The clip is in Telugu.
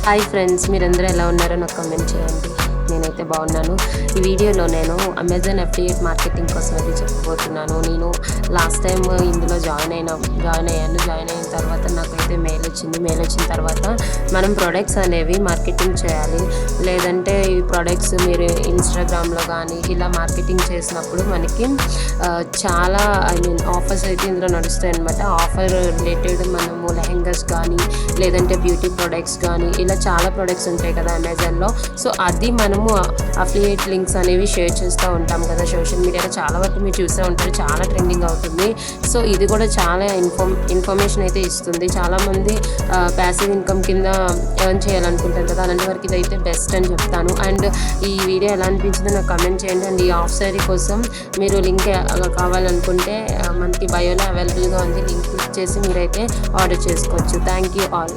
హాయ్ ఫ్రెండ్స్, మీరందరూ ఎలా ఉన్నారో నాకు కామెంట్ చేయండి. నేనైతే బాగున్నాను. ఈ వీడియోలో నేను అమెజాన్ అఫిలియేట్ మార్కెటింగ్ కోసం అయితే చెప్పబోతున్నాను. నేను లాస్ట్ టైం ఇందులో జాయిన్ అయ్యాను. జాయిన్ అయిన తర్వాత నాకైతే మెయిల్ వచ్చిన తర్వాత మనం ప్రొడక్ట్స్ అనేవి మార్కెటింగ్ చేయాలి. లేదంటే ఈ ప్రొడక్ట్స్ మీరు ఇన్స్టాగ్రామ్లో కానీ ఇలా మార్కెటింగ్ చేసినప్పుడు మనకి చాలా ఆఫర్స్ అయితే ఇందులో నడుస్తాయి అన్నమాట. ఆఫర్ రిలేటెడ్ మనము లెహెంగాస్ కానీ లేదంటే బ్యూటీ ప్రొడక్ట్స్ కానీ ఇలా చాలా ప్రొడక్ట్స్ ఉంటాయి కదా అమెజాన్లో. సో అది మనము అఫిలియేట్ లింక్స్ అనేవి షేర్ చేస్తూ ఉంటాం కదా సోషల్ మీడియాలో. చాలా వరకు మీరు చూస్తూ ఉంటారు, చాలా ట్రెండింగ్ అవుతుంది. సో ఇది కూడా చాలా ఇన్ఫర్మేషన్ అయితే ఇస్తుంది. చాలామంది ప్యాసివ్ ఇన్కమ్ కింద ఎర్న్ చేయాలనుకుంటారు కదా, అలాంటి వరకు ఇదైతే బెస్ట్ అని చెప్తాను. అండ్ ఈ వీడియో ఎలా అనిపించిందో నాకు కమెంట్ చేయండి. అండ్ ఈ ఆఫ్ సారీ కోసం మీరు లింక్ కావాలనుకుంటే మనకి బయోలో అవైలబుల్గా ఉంది. లింక్ క్లిక్ చేసి మీరైతే ఆర్డర్ చేసుకోవచ్చు. Thank you all.